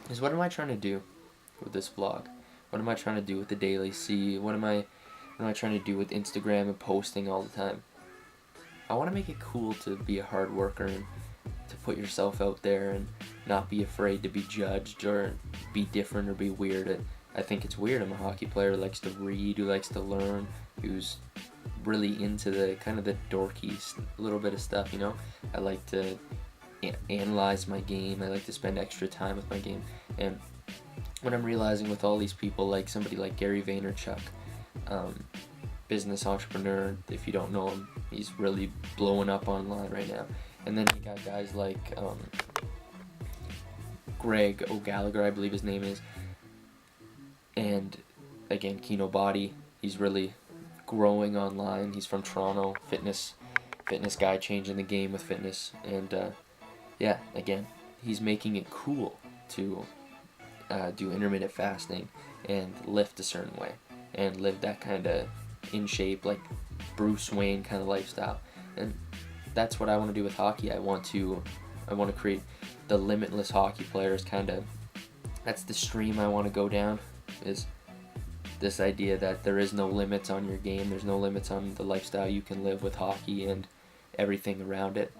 is what am I trying to do with this vlog? What am I trying to do with the DailyC? What am I trying to do with Instagram and posting all the time? I want to make it cool to be a hard worker and to put yourself out there and not be afraid to be judged or be different or be weird. I think it's weird. I'm a hockey player who likes to read, who likes to learn, who's really into the kind of the dorky little bit of stuff, you know? I like to analyze my game. I like to spend extra time with my game. And what I'm realizing with all these people, like somebody like Gary Vaynerchuk, business entrepreneur, if you don't know him, he's really blowing up online right now. And then you got guys like Greg O'Gallagher, I believe his name is, and again Kino Body. He's really growing online. He's from Toronto, fitness guy, changing the game with fitness. And yeah, again, he's making it cool to do intermittent fasting and lift a certain way and live that kind of in shape, like Bruce Wayne kind of lifestyle. And that's what I want to do with hockey. I want to create the limitless hockey players kind of. That's the stream I want to go down, is this idea that there is no limits on your game. There's no limits on the lifestyle you can live with hockey and everything around it.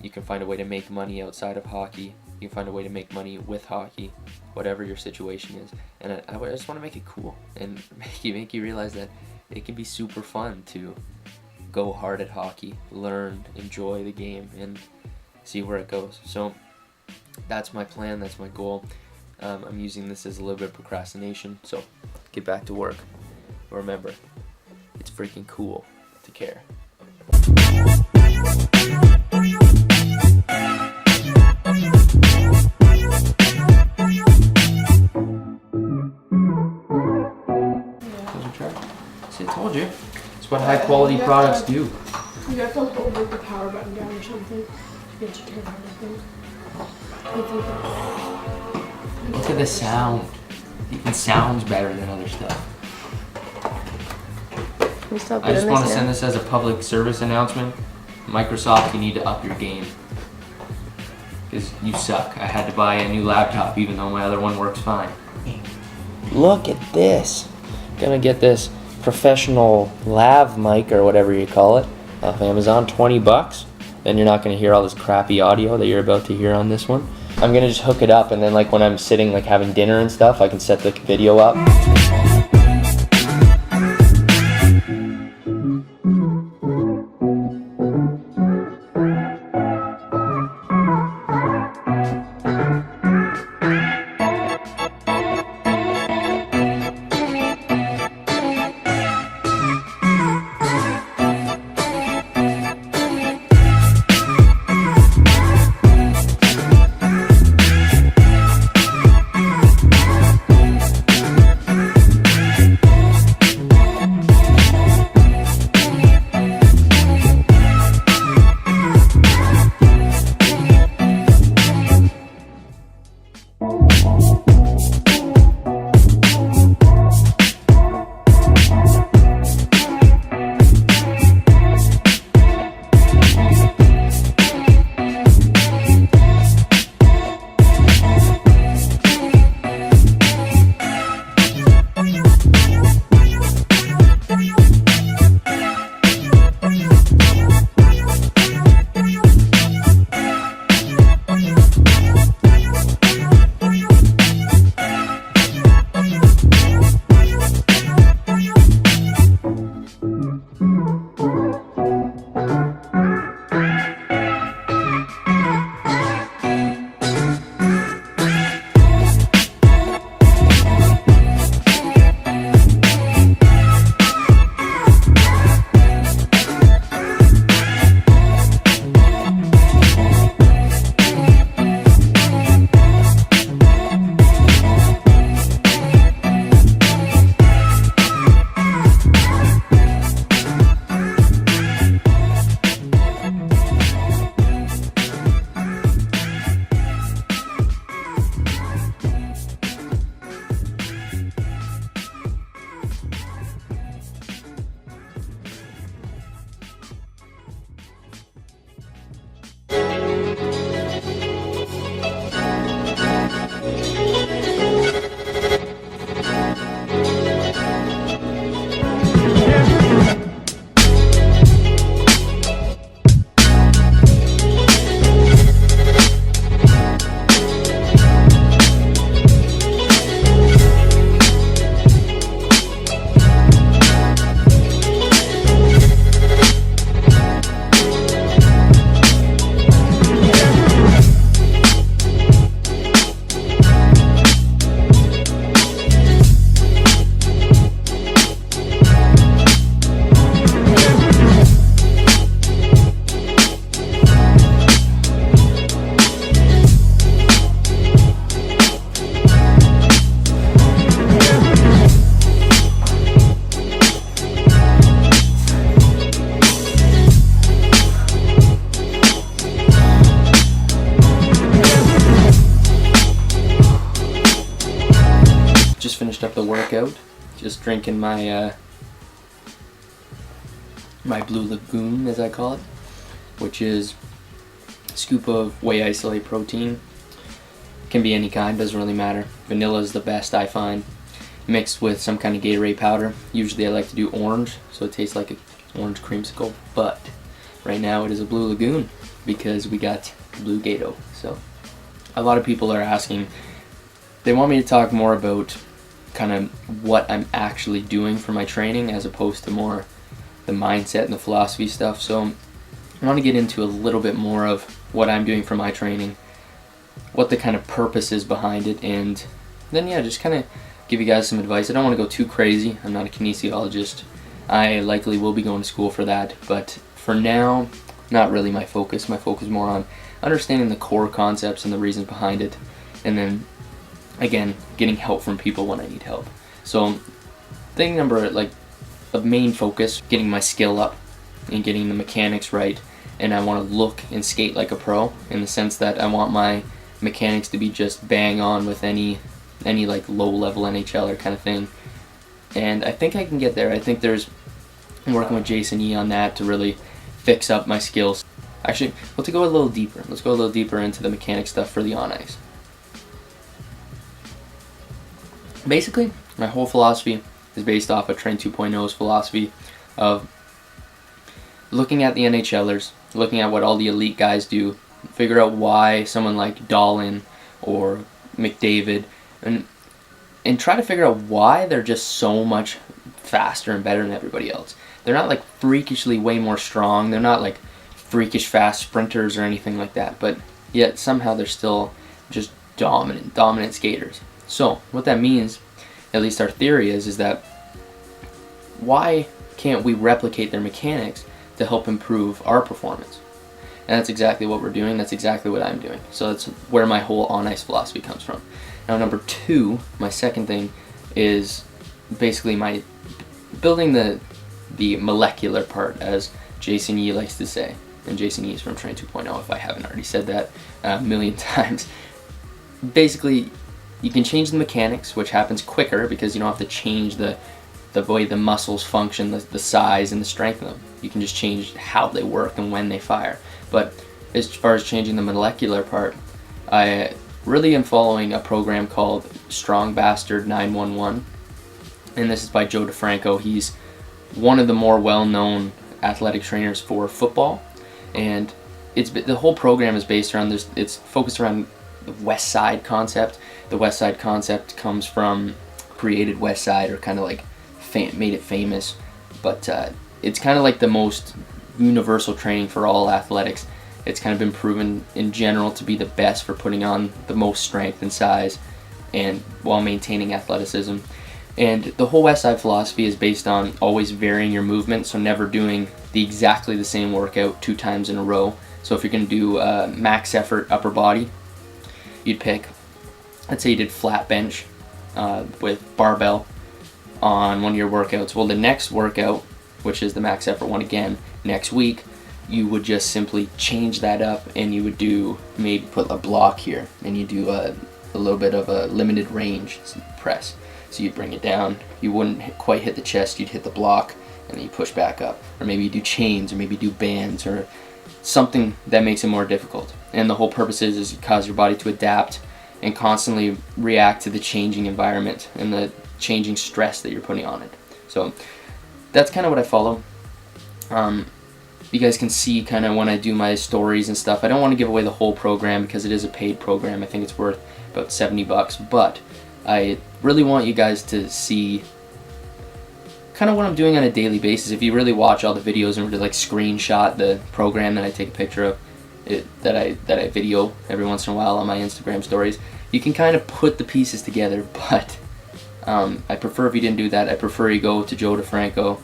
You can find a way to make money outside of hockey. You can find a way to make money with hockey, whatever your situation is. And I just want to make it cool and make you realize that it can be super fun to go hard at hockey, learn, enjoy the game, and see where it goes. So that's my plan, that's my goal. I'm using this as a little bit of procrastination, so get back to work. But remember, it's freaking cool to care. See, I told you. It's what high quality products do. You have to hold like the power button down or something to get you to turn everything. Look at the sound. It even sounds better than other stuff. I just want to send this as a public service announcement. Microsoft, you need to up your game. Because you suck. I had to buy a new laptop even though my other one works fine. Look at this. Gonna get this professional lav mic or whatever you call it off Amazon, $20. Then you're not gonna hear all this crappy audio that you're about to hear on this one. I'm gonna just hook it up, and then like when I'm sitting like having dinner and stuff, I can set the video up. just finished up the workout. Just drinking my my Blue Lagoon, as I call it, which is a scoop of whey isolate protein. Can be any kind, doesn't really matter. Vanilla is the best, I find, mixed with some kind of Gatorade powder. Usually I like to do orange, so it tastes like an orange creamsicle, but right now it is a Blue Lagoon because we got Blue Gato. So a lot of people are asking, they want me to talk more about kind of what I'm actually doing for my training as opposed to more the mindset and the philosophy stuff. So I want to get into a little bit more of what I'm doing for my training, what the kind of purpose is behind it, and then just kind of give you guys some advice. I don't want to go too crazy. I'm not a kinesiologist. I likely will be going to school for that, but for now, not really my focus. My focus is more on understanding the core concepts and the reasons behind it, and then again, getting help from people when I need help. So thing number, the main focus, getting my skill up and getting the mechanics right, and I want to look and skate like a pro in the sense that I want my mechanics to be just bang on with any like low level NHLer kind of thing. And I think I can get there. I think I'm working with Jason E on that to really fix up my skills. Actually, let's go a little deeper. Let's go a little deeper into the mechanic stuff for the on ice. Basically, my whole philosophy is based off of Train 2.0's philosophy of looking at the NHLers, looking at what all the elite guys do, figure out why someone like Dahlin or McDavid, and try to figure out why they're just so much faster and better than everybody else. They're not like freakishly way more strong. They're not like freakish fast sprinters or anything like that, but yet somehow they're still just dominant skaters. So what that means, at least our theory is that why can't we replicate their mechanics to help improve our performance? And that's exactly what we're doing. That's exactly what I'm doing. So that's where my whole on-ice philosophy comes from. Now, number two, my second thing, is basically my building the molecular part, as Jason Yee likes to say. And Jason Yee is from Train 2.0, if I haven't already said that a million times. Basically, you can change the mechanics, which happens quicker because you don't have to change the way the muscles function, the size and the strength of them. You can just change how they work and when they fire. But as far as changing the molecular part, I really am following a program called Strong Bastard 911, and this is by Joe DeFranco. He's one of the more well-known athletic trainers for football, and the whole program is based around this. It's focused around the West Side concept. The West Side concept comes from created West Side, or kind of like made it famous, but it's kind of like the most universal training for all athletics. It's kind of been proven in general to be the best for putting on the most strength and size, and while maintaining athleticism. And the whole West Side philosophy is based on always varying your movement, so never doing exactly the same workout 2 times in a row. So if you're going to do max effort upper body, you'd pick, let's say you did flat bench with barbell on one of your workouts. Well, the next workout, which is the max effort one again, next week, you would just simply change that up, and you would do, maybe put a block here, and you do a little bit of a limited range press. So you'd bring it down, you wouldn't quite hit the chest, you'd hit the block, and then you push back up. Or maybe you do chains, or maybe you do bands, or something that makes it more difficult. And the whole purpose is to cause your body to adapt and constantly react to the changing environment and the changing stress that you're putting on it. So that's kind of what I follow. You guys can see kind of when I do my stories and stuff. I don't want to give away the whole program because it is a paid program. I think it's worth about $70, but I really want you guys to see kind of what I'm doing on a daily basis. If you really watch all the videos and really like screenshot the program that I take a picture of, that I video every once in a while on my Instagram stories, you can kind of put the pieces together. But I prefer if you didn't do that. I prefer you go to Joe DeFranco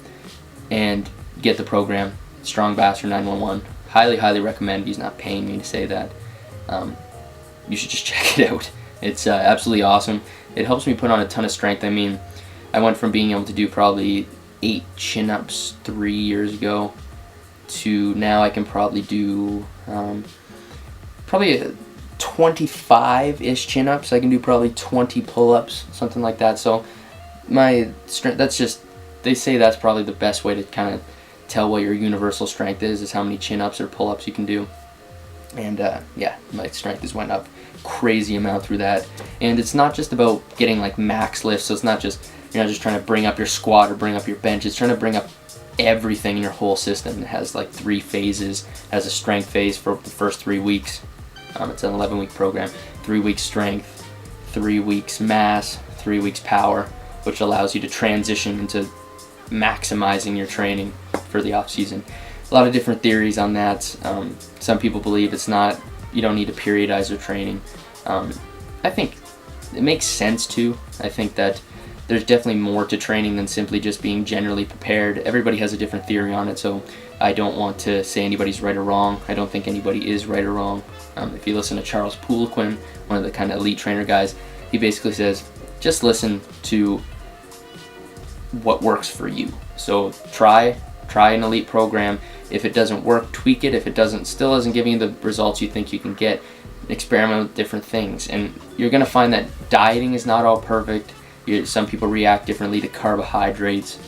and get the program, Strong Bastard 911. Highly recommend. He's not paying me to say that. You should just check it out. It's absolutely awesome. It helps me put on a ton of strength. I mean, I went from being able to do probably 8 chin-ups 3 years ago to now I can probably do probably 25-ish chin-ups. I can do probably 20 pull-ups, something like that. So my strength, that's just, they say that's probably the best way to kind of tell what your universal strength is how many chin-ups or pull-ups you can do. And yeah, my strength has went up crazy amount through that. And it's not just about getting like max lifts, so it's not just, you're not just trying to bring up your squat or bring up your bench. It's trying to bring up everything in your whole system. It has like 3 phases. It has a strength phase for the first 3 weeks. It's an 11-week program. 3 weeks strength, 3 weeks mass, 3 weeks power, which allows you to transition into maximizing your training for the off season. A lot of different theories on that. Some people believe it's not, you don't need to periodize your training. I think it makes sense too. I think that there's definitely more to training than simply just being generally prepared. Everybody has a different theory on it, so I don't want to say anybody's right or wrong. I don't think anybody is right or wrong. If you listen to Charles Poliquin, one of the kind of elite trainer guys, he basically says, just listen to what works for you. So try an elite program. If it doesn't work, tweak it. If it still isn't giving you the results you think you can get, experiment with different things. And you're going to find that dieting is not all perfect. Some people react differently to carbohydrates.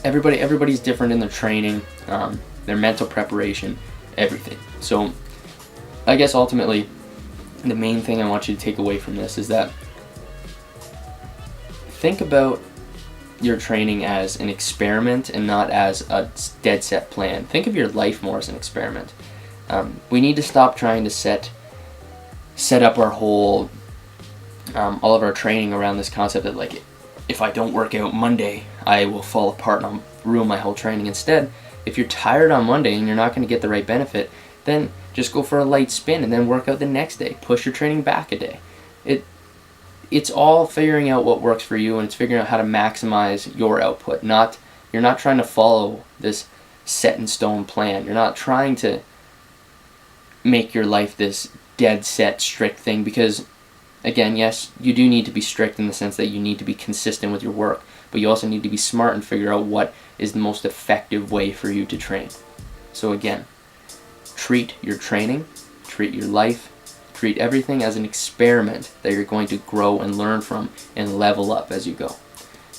Everybody's different in their training, their mental preparation, everything. So I guess ultimately the main thing I want you to take away from this is that think about your training as an experiment and not as a dead set plan. Think of your life more as an experiment. We need to stop trying to set up our whole all of our training around this concept that, like, if I don't work out Monday, I will fall apart and I'll ruin my whole training. Instead, if you're tired on Monday and you're not going to get the right benefit, then just go for a light spin and then work out the next day. Push your training back a day. It's all figuring out what works for you, and it's figuring out how to maximize your output. You're not trying to follow this set in stone plan. You're not trying to make your life this dead set strict thing, because again, yes, you do need to be strict in the sense that you need to be consistent with your work, but you also need to be smart and figure out what is the most effective way for you to train. So again, treat your training, treat your life, treat everything as an experiment that you're going to grow and learn from and level up as you go.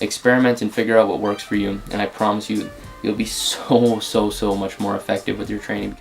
Experiment and figure out what works for you, and I promise you, you'll be so much more effective with your training.